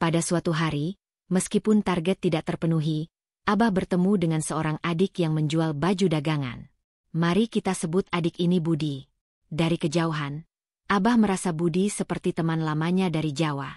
Pada suatu hari, meskipun target tidak terpenuhi, Abah bertemu dengan seorang adik yang menjual baju dagangan. Mari kita sebut adik ini Budi. Dari kejauhan, Abah merasa Budi seperti teman lamanya dari Jawa.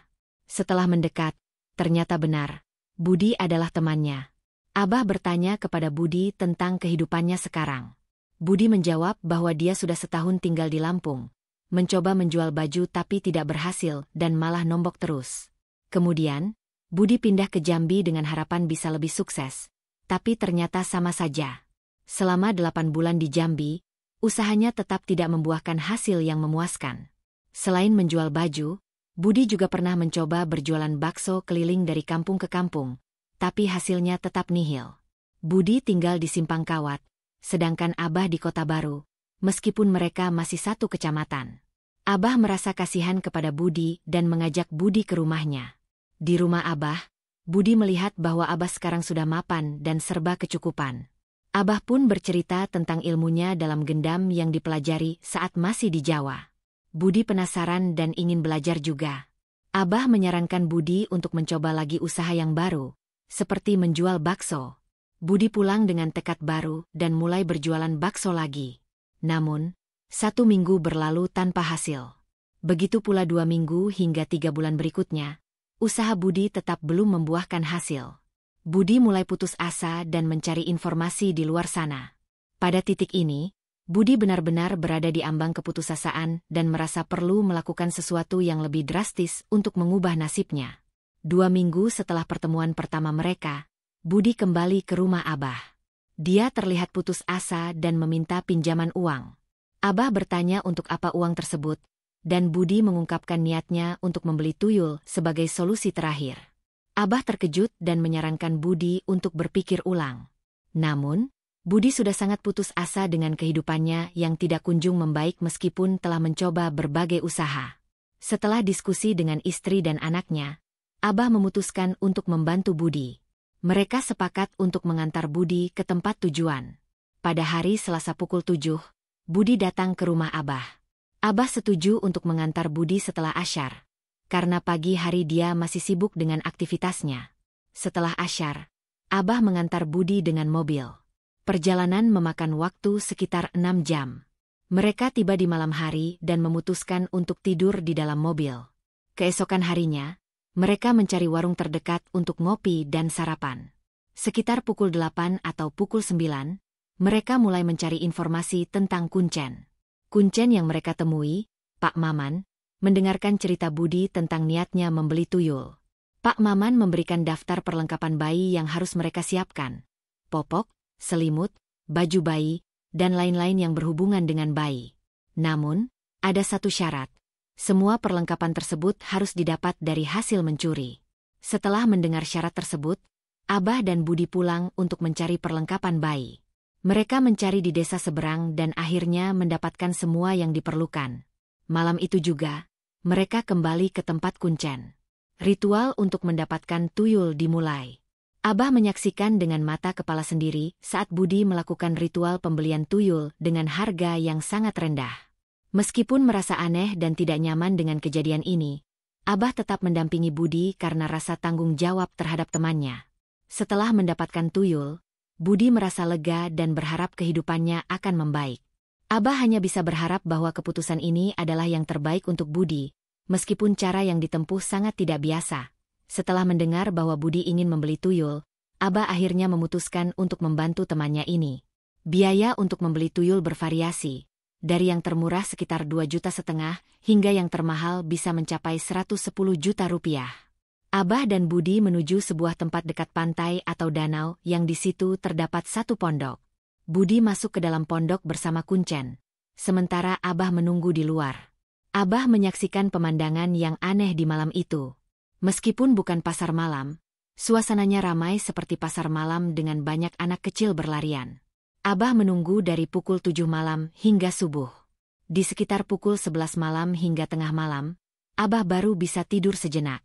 Setelah mendekat, ternyata benar, Budi adalah temannya. Abah bertanya kepada Budi tentang kehidupannya sekarang. Budi menjawab bahwa dia sudah setahun tinggal di Lampung, mencoba menjual baju tapi tidak berhasil dan malah nombok terus. Kemudian, Budi pindah ke Jambi dengan harapan bisa lebih sukses, tapi ternyata sama saja. Selama 8 bulan di Jambi, usahanya tetap tidak membuahkan hasil yang memuaskan. Selain menjual baju, Budi juga pernah mencoba berjualan bakso keliling dari kampung ke kampung, tapi hasilnya tetap nihil. Budi tinggal di Simpang Kawat, sedangkan Abah di Kota Baru, meskipun mereka masih satu kecamatan. Abah merasa kasihan kepada Budi dan mengajak Budi ke rumahnya. Di rumah Abah, Budi melihat bahwa Abah sekarang sudah mapan dan serba kecukupan. Abah pun bercerita tentang ilmunya dalam gendam yang dipelajari saat masih di Jawa. Budi penasaran dan ingin belajar juga. Abah menyarankan Budi untuk mencoba lagi usaha yang baru, seperti menjual bakso. Budi pulang dengan tekad baru dan mulai berjualan bakso lagi. Namun, 1 minggu berlalu tanpa hasil. Begitu pula 2 minggu hingga 3 bulan berikutnya. Usaha Budi tetap belum membuahkan hasil. Budi mulai putus asa dan mencari informasi di luar sana. Pada titik ini, Budi benar-benar berada di ambang keputusasaan dan merasa perlu melakukan sesuatu yang lebih drastis untuk mengubah nasibnya. 2 minggu setelah pertemuan pertama mereka, Budi kembali ke rumah Abah. Dia terlihat putus asa dan meminta pinjaman uang. Abah bertanya untuk apa uang tersebut, dan Budi mengungkapkan niatnya untuk membeli tuyul sebagai solusi terakhir. Abah terkejut dan menyarankan Budi untuk berpikir ulang. Namun, Budi sudah sangat putus asa dengan kehidupannya yang tidak kunjung membaik meskipun telah mencoba berbagai usaha. Setelah diskusi dengan istri dan anaknya, Abah memutuskan untuk membantu Budi. Mereka sepakat untuk mengantar Budi ke tempat tujuan. Pada hari Selasa pukul 7, Budi datang ke rumah Abah. Abah setuju untuk mengantar Budi setelah asyar, karena pagi hari dia masih sibuk dengan aktivitasnya. Setelah asyar, Abah mengantar Budi dengan mobil. Perjalanan memakan waktu sekitar 6 jam. Mereka tiba di malam hari dan memutuskan untuk tidur di dalam mobil. Keesokan harinya, mereka mencari warung terdekat untuk ngopi dan sarapan. Sekitar pukul 8 atau pukul 9, mereka mulai mencari informasi tentang Kuncen. Kuncen yang mereka temui, Pak Maman, mendengarkan cerita Budi tentang niatnya membeli tuyul. Pak Maman memberikan daftar perlengkapan bayi yang harus mereka siapkan. Popok, selimut, baju bayi, dan lain-lain yang berhubungan dengan bayi. Namun, ada satu syarat. Semua perlengkapan tersebut harus didapat dari hasil mencuri. Setelah mendengar syarat tersebut, Abah dan Budi pulang untuk mencari perlengkapan bayi. Mereka mencari di desa seberang dan akhirnya mendapatkan semua yang diperlukan. Malam itu juga, mereka kembali ke tempat Kuncen. Ritual untuk mendapatkan tuyul dimulai. Abah menyaksikan dengan mata kepala sendiri saat Budi melakukan ritual pembelian tuyul dengan harga yang sangat rendah. Meskipun merasa aneh dan tidak nyaman dengan kejadian ini, Abah tetap mendampingi Budi karena rasa tanggung jawab terhadap temannya. Setelah mendapatkan tuyul, Budi merasa lega dan berharap kehidupannya akan membaik. Abah hanya bisa berharap bahwa keputusan ini adalah yang terbaik untuk Budi, meskipun cara yang ditempuh sangat tidak biasa. Setelah mendengar bahwa Budi ingin membeli tuyul, Abah akhirnya memutuskan untuk membantu temannya ini. Biaya untuk membeli tuyul bervariasi, dari yang termurah sekitar 2,5 juta hingga yang termahal bisa mencapai 110 juta rupiah. Abah dan Budi menuju sebuah tempat dekat pantai atau danau yang di situ terdapat satu pondok. Budi masuk ke dalam pondok bersama Kuncen, sementara Abah menunggu di luar. Abah menyaksikan pemandangan yang aneh di malam itu. Meskipun bukan pasar malam, suasananya ramai seperti pasar malam dengan banyak anak kecil berlarian. Abah menunggu dari pukul 7 malam hingga subuh. Di sekitar pukul 11 malam hingga tengah malam, Abah baru bisa tidur sejenak.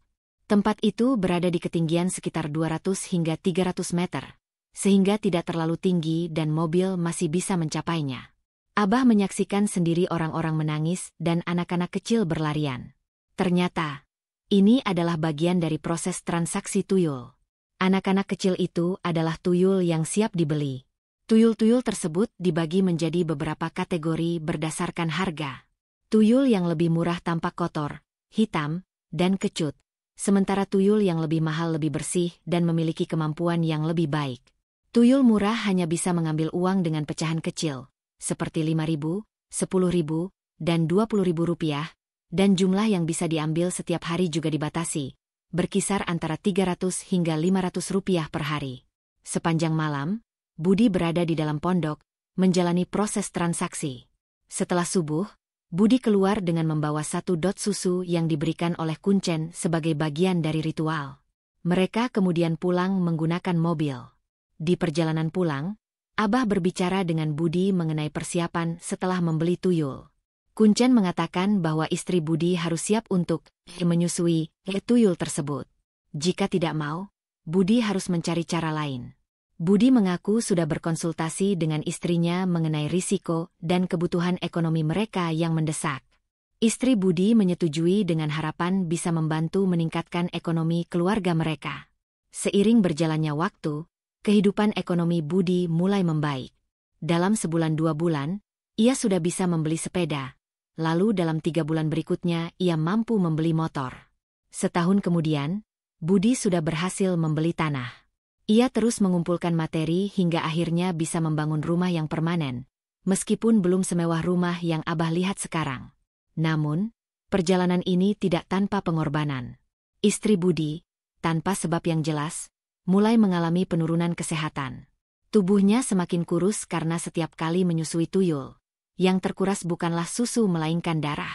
Tempat itu berada di ketinggian sekitar 200 hingga 300 meter, sehingga tidak terlalu tinggi dan mobil masih bisa mencapainya. Abah menyaksikan sendiri orang-orang menangis dan anak-anak kecil berlarian. Ternyata, Ini adalah bagian dari proses transaksi tuyul. Anak-anak kecil itu adalah tuyul yang siap dibeli. Tuyul-tuyul tersebut dibagi menjadi beberapa kategori berdasarkan harga. Tuyul yang lebih murah tampak kotor, hitam, dan kecut. Sementara tuyul yang lebih mahal lebih bersih dan memiliki kemampuan yang lebih baik. Tuyul murah hanya bisa mengambil uang dengan pecahan kecil, seperti 5.000, 10.000, dan 20.000 rupiah, dan jumlah yang bisa diambil setiap hari juga dibatasi, berkisar antara 300 hingga 500 rupiah per hari. Sepanjang malam, Budi berada di dalam pondok, menjalani proses transaksi. Setelah subuh, Budi keluar dengan membawa 1 dot susu yang diberikan oleh kuncen sebagai bagian dari ritual. Mereka kemudian pulang menggunakan mobil. Di perjalanan pulang, Abah berbicara dengan Budi mengenai persiapan setelah membeli tuyul. Kuncen mengatakan bahwa istri Budi harus siap untuk menyusui tuyul tersebut. Jika tidak mau, Budi harus mencari cara lain. Budi mengaku sudah berkonsultasi dengan istrinya mengenai risiko dan kebutuhan ekonomi mereka yang mendesak. Istri Budi menyetujui dengan harapan bisa membantu meningkatkan ekonomi keluarga mereka. Seiring berjalannya waktu, kehidupan ekonomi Budi mulai membaik. Dalam sebulan 2 bulan, ia sudah bisa membeli sepeda. Lalu dalam 3 bulan berikutnya ia mampu membeli motor. Setahun kemudian, Budi sudah berhasil membeli tanah. Ia terus mengumpulkan materi hingga akhirnya bisa membangun rumah yang permanen, meskipun belum semewah rumah yang Abah lihat sekarang. Namun, perjalanan ini tidak tanpa pengorbanan. Istri Budi, tanpa sebab yang jelas, mulai mengalami penurunan kesehatan. Tubuhnya semakin kurus karena setiap kali menyusui tuyul. Yang terkuras bukanlah susu melainkan darah.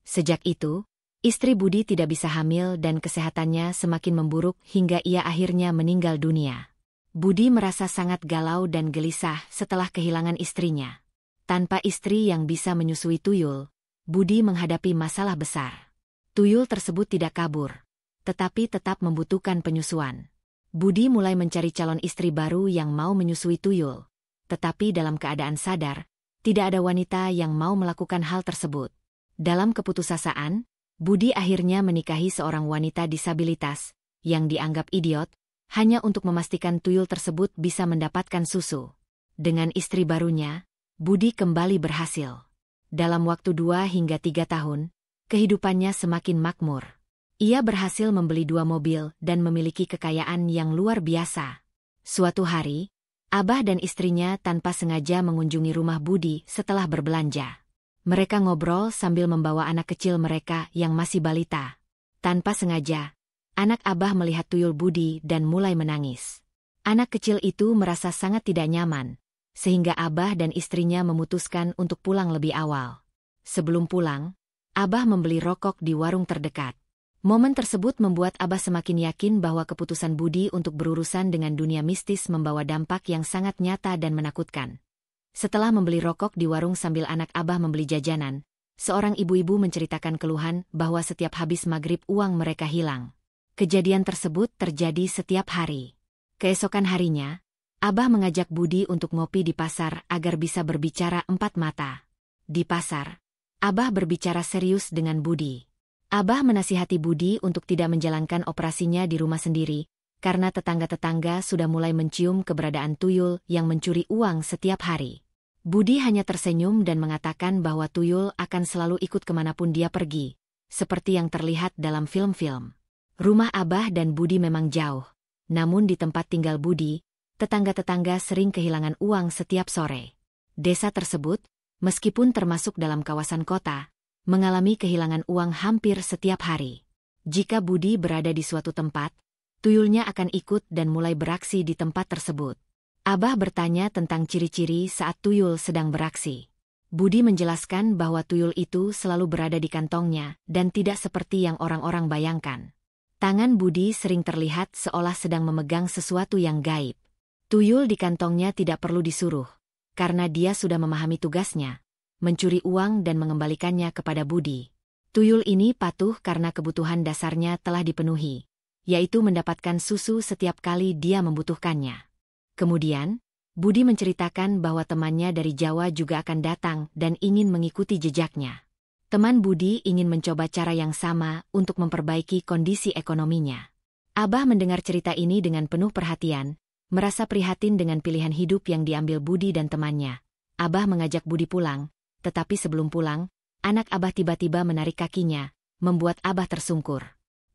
Sejak itu, istri Budi tidak bisa hamil dan kesehatannya semakin memburuk hingga ia akhirnya meninggal dunia. Budi merasa sangat galau dan gelisah setelah kehilangan istrinya. Tanpa istri yang bisa menyusui tuyul, Budi menghadapi masalah besar. Tuyul tersebut tidak kabur, tetapi tetap membutuhkan penyusuan. Budi mulai mencari calon istri baru yang mau menyusui tuyul. Tetapi dalam keadaan sadar, tidak ada wanita yang mau melakukan hal tersebut. Dalam keputusasaan, Budi akhirnya menikahi seorang wanita disabilitas, yang dianggap idiot, hanya untuk memastikan tuyul tersebut bisa mendapatkan susu. Dengan istri barunya, Budi kembali berhasil. Dalam waktu 2 hingga 3 tahun, kehidupannya semakin makmur. Ia berhasil membeli 2 mobil dan memiliki kekayaan yang luar biasa. Suatu hari, Abah dan istrinya tanpa sengaja mengunjungi rumah Budi setelah berbelanja. Mereka ngobrol sambil membawa anak kecil mereka yang masih balita. Tanpa sengaja, anak Abah melihat tuyul Budi dan mulai menangis. Anak kecil itu merasa sangat tidak nyaman, sehingga Abah dan istrinya memutuskan untuk pulang lebih awal. Sebelum pulang, Abah membeli rokok di warung terdekat. Momen tersebut membuat Abah semakin yakin bahwa keputusan Budi untuk berurusan dengan dunia mistis membawa dampak yang sangat nyata dan menakutkan. Setelah membeli rokok di warung sambil anak Abah membeli jajanan, seorang ibu-ibu menceritakan keluhan bahwa setiap habis maghrib uang mereka hilang. Kejadian tersebut terjadi setiap hari. Keesokan harinya, Abah mengajak Budi untuk ngopi di pasar agar bisa berbicara 4 mata. Di pasar, Abah berbicara serius dengan Budi. Abah menasihati Budi untuk tidak menjalankan operasinya di rumah sendiri, karena tetangga-tetangga sudah mulai mencium keberadaan tuyul yang mencuri uang setiap hari. Budi hanya tersenyum dan mengatakan bahwa tuyul akan selalu ikut kemanapun dia pergi, seperti yang terlihat dalam film-film. Rumah Abah dan Budi memang jauh, namun di tempat tinggal Budi, tetangga-tetangga sering kehilangan uang setiap sore. Desa tersebut, meskipun termasuk dalam kawasan kota, mengalami kehilangan uang hampir setiap hari. Jika Budi berada di suatu tempat, tuyulnya akan ikut dan mulai beraksi di tempat tersebut. Abah bertanya tentang ciri-ciri saat tuyul sedang beraksi. Budi menjelaskan bahwa tuyul itu selalu berada di kantongnya dan tidak seperti yang orang-orang bayangkan. Tangan Budi sering terlihat seolah sedang memegang sesuatu yang gaib. Tuyul di kantongnya tidak perlu disuruh, karena dia sudah memahami tugasnya, mencuri uang dan mengembalikannya kepada Budi. Tuyul ini patuh karena kebutuhan dasarnya telah dipenuhi, yaitu mendapatkan susu setiap kali dia membutuhkannya. Kemudian, Budi menceritakan bahwa temannya dari Jawa juga akan datang dan ingin mengikuti jejaknya. Teman Budi ingin mencoba cara yang sama untuk memperbaiki kondisi ekonominya. Abah mendengar cerita ini dengan penuh perhatian, merasa prihatin dengan pilihan hidup yang diambil Budi dan temannya. Abah mengajak Budi pulang, tetapi sebelum pulang, anak Abah tiba-tiba menarik kakinya, membuat Abah tersungkur.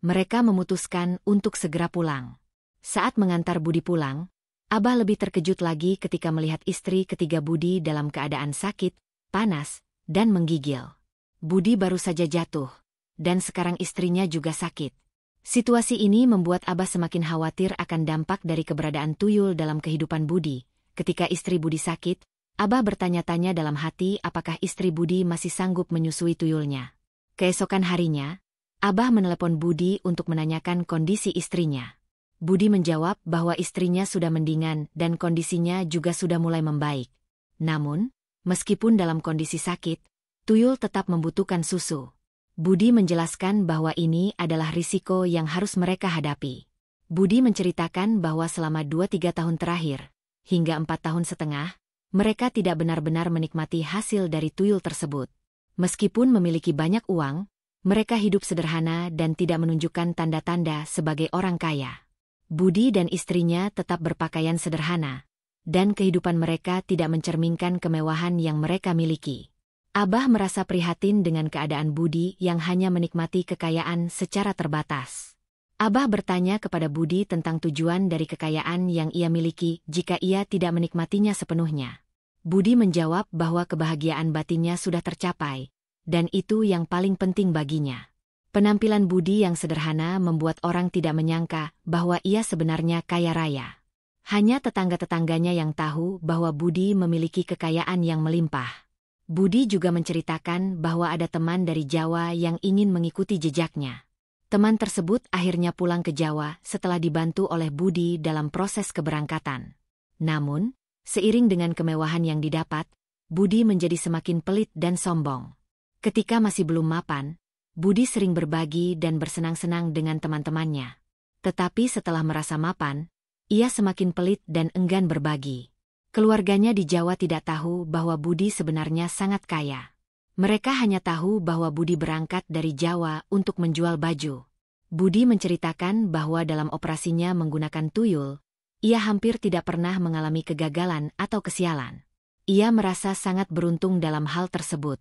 Mereka memutuskan untuk segera pulang. Saat mengantar Budi pulang, Abah lebih terkejut lagi ketika melihat istri ketiga Budi dalam keadaan sakit, panas, dan menggigil. Budi baru saja jatuh, dan sekarang istrinya juga sakit. Situasi ini membuat Abah semakin khawatir akan dampak dari keberadaan tuyul dalam kehidupan Budi. Ketika istri Budi sakit, Abah bertanya-tanya dalam hati apakah istri Budi masih sanggup menyusui tuyulnya. Keesokan harinya, Abah menelepon Budi untuk menanyakan kondisi istrinya. Budi menjawab bahwa istrinya sudah mendingan dan kondisinya juga sudah mulai membaik. Namun, meskipun dalam kondisi sakit, tuyul tetap membutuhkan susu. Budi menjelaskan bahwa ini adalah risiko yang harus mereka hadapi. Budi menceritakan bahwa selama 2-3 tahun terakhir, hingga 4 tahun setengah, mereka tidak benar-benar menikmati hasil dari tuyul tersebut. Meskipun memiliki banyak uang, mereka hidup sederhana dan tidak menunjukkan tanda-tanda sebagai orang kaya. Budi dan istrinya tetap berpakaian sederhana, dan kehidupan mereka tidak mencerminkan kemewahan yang mereka miliki. Abah merasa prihatin dengan keadaan Budi yang hanya menikmati kekayaan secara terbatas. Abah bertanya kepada Budi tentang tujuan dari kekayaan yang ia miliki jika ia tidak menikmatinya sepenuhnya. Budi menjawab bahwa kebahagiaan batinnya sudah tercapai, dan itu yang paling penting baginya. Penampilan Budi yang sederhana membuat orang tidak menyangka bahwa ia sebenarnya kaya raya. Hanya tetangga-tetangganya yang tahu bahwa Budi memiliki kekayaan yang melimpah. Budi juga menceritakan bahwa ada teman dari Jawa yang ingin mengikuti jejaknya. Teman tersebut akhirnya pulang ke Jawa setelah dibantu oleh Budi dalam proses keberangkatan. Namun, seiring dengan kemewahan yang didapat, Budi menjadi semakin pelit dan sombong. Ketika masih belum mapan, Budi sering berbagi dan bersenang-senang dengan teman-temannya. Tetapi setelah merasa mapan, ia semakin pelit dan enggan berbagi. Keluarganya di Jawa tidak tahu bahwa Budi sebenarnya sangat kaya. Mereka hanya tahu bahwa Budi berangkat dari Jawa untuk menjual baju. Budi menceritakan bahwa dalam operasinya menggunakan tuyul, ia hampir tidak pernah mengalami kegagalan atau kesialan. Ia merasa sangat beruntung dalam hal tersebut.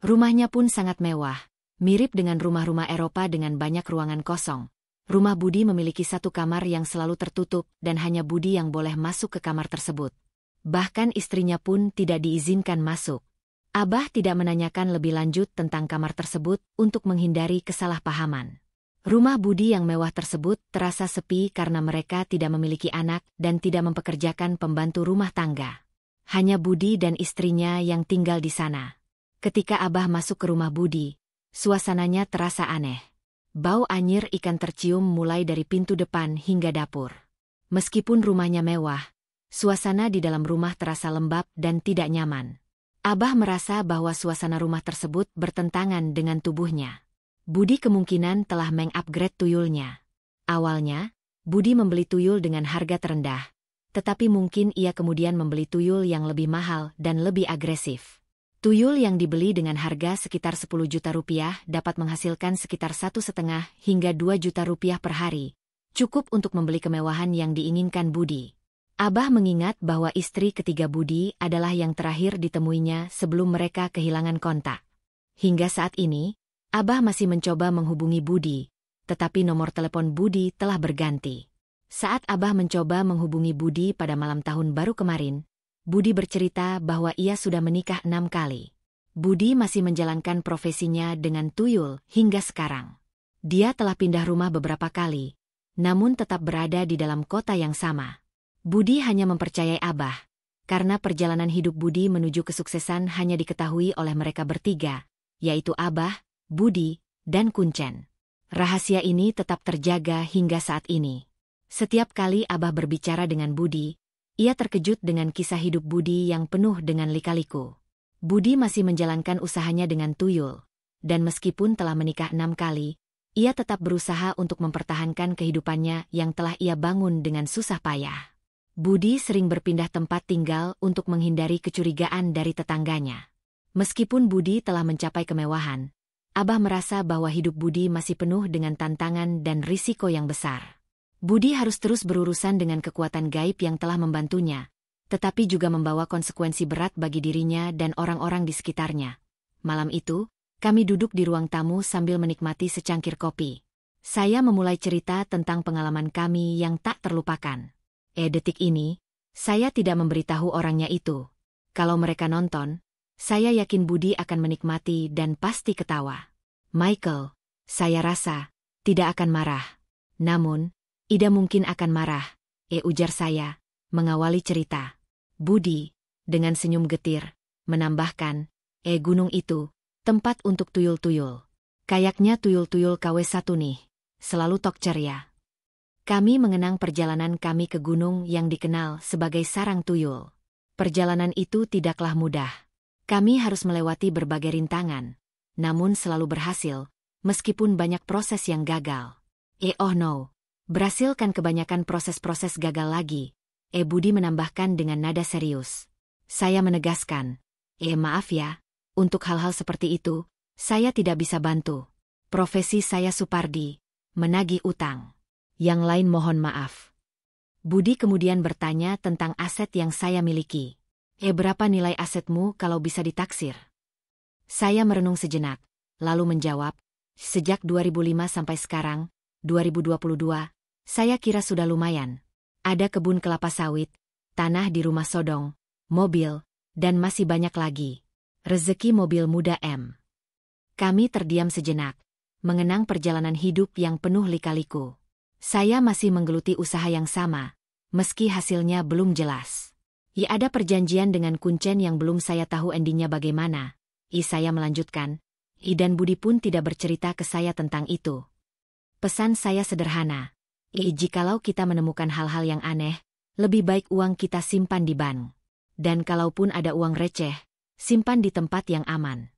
Rumahnya pun sangat mewah, mirip dengan rumah-rumah Eropa dengan banyak ruangan kosong. Rumah Budi memiliki satu kamar yang selalu tertutup dan hanya Budi yang boleh masuk ke kamar tersebut. Bahkan istrinya pun tidak diizinkan masuk. Abah tidak menanyakan lebih lanjut tentang kamar tersebut untuk menghindari kesalahpahaman. Rumah Budi yang mewah tersebut terasa sepi karena mereka tidak memiliki anak dan tidak mempekerjakan pembantu rumah tangga. Hanya Budi dan istrinya yang tinggal di sana. Ketika Abah masuk ke rumah Budi, suasananya terasa aneh. Bau anyir ikan tercium mulai dari pintu depan hingga dapur. Meskipun rumahnya mewah, suasana di dalam rumah terasa lembab dan tidak nyaman. Abah merasa bahwa suasana rumah tersebut bertentangan dengan tubuhnya. Budi kemungkinan telah mengupgrade tuyulnya. Awalnya, Budi membeli tuyul dengan harga terendah, tetapi mungkin ia kemudian membeli tuyul yang lebih mahal dan lebih agresif. Tuyul yang dibeli dengan harga sekitar 10 juta rupiah dapat menghasilkan sekitar 1,5 hingga 2 juta rupiah per hari, cukup untuk membeli kemewahan yang diinginkan Budi. Abah mengingat bahwa istri ketiga Budi adalah yang terakhir ditemuinya sebelum mereka kehilangan kontak. Hingga saat ini, Abah masih mencoba menghubungi Budi, tetapi nomor telepon Budi telah berganti. Saat Abah mencoba menghubungi Budi pada malam tahun baru kemarin, Budi bercerita bahwa ia sudah menikah 6 kali. Budi masih menjalankan profesinya dengan tuyul hingga sekarang. Dia telah pindah rumah beberapa kali, namun tetap berada di dalam kota yang sama. Budi hanya mempercayai Abah, karena perjalanan hidup Budi menuju kesuksesan hanya diketahui oleh mereka bertiga, yaitu Abah, Budi, dan Kuncen. Rahasia ini tetap terjaga hingga saat ini. Setiap kali Abah berbicara dengan Budi, ia terkejut dengan kisah hidup Budi yang penuh dengan lika-liku. Budi masih menjalankan usahanya dengan tuyul, dan meskipun telah menikah 6 kali, ia tetap berusaha untuk mempertahankan kehidupannya yang telah ia bangun dengan susah payah. Budi sering berpindah tempat tinggal untuk menghindari kecurigaan dari tetangganya. Meskipun Budi telah mencapai kemewahan, Abah merasa bahwa hidup Budi masih penuh dengan tantangan dan risiko yang besar. Budi harus terus berurusan dengan kekuatan gaib yang telah membantunya, tetapi juga membawa konsekuensi berat bagi dirinya dan orang-orang di sekitarnya. Malam itu, kami duduk di ruang tamu sambil menikmati secangkir kopi. Saya memulai cerita tentang pengalaman kami yang tak terlupakan. Detik ini, saya tidak memberitahu orangnya itu. Kalau mereka nonton, saya yakin Budi akan menikmati dan pasti ketawa. Michael, saya rasa, tidak akan marah. Namun, Ida mungkin akan marah, ujar saya, mengawali cerita. Budi, dengan senyum getir, menambahkan, gunung itu, tempat untuk tuyul-tuyul. Kayaknya tuyul-tuyul KW1 nih, selalu tok ceria. Kami mengenang perjalanan kami ke gunung yang dikenal sebagai sarang tuyul. Perjalanan itu tidaklah mudah. Kami harus melewati berbagai rintangan, namun selalu berhasil, meskipun banyak proses yang gagal. Oh no, berhasil kan kebanyakan proses-proses gagal lagi, Budi menambahkan dengan nada serius. Saya menegaskan, maaf ya, untuk hal-hal seperti itu, saya tidak bisa bantu. Profesi saya Supardi, menagih utang. Yang lain mohon maaf. Budi kemudian bertanya tentang aset yang saya miliki. Berapa nilai asetmu kalau bisa ditaksir? Saya merenung sejenak, lalu menjawab, sejak 2005 sampai sekarang, 2022, saya kira sudah lumayan. Ada kebun kelapa sawit, tanah di rumah sodong, mobil, dan masih banyak lagi. Rezeki mobil muda M. Kami terdiam sejenak, mengenang perjalanan hidup yang penuh lika-liku. Saya masih menggeluti usaha yang sama, meski hasilnya belum jelas. Ada perjanjian dengan Kuncen yang belum saya tahu endingnya bagaimana. Saya melanjutkan. Dan Budi pun tidak bercerita ke saya tentang itu. Pesan saya sederhana. Jikalau kita menemukan hal-hal yang aneh, lebih baik uang kita simpan di bank. Dan kalaupun ada uang receh, simpan di tempat yang aman.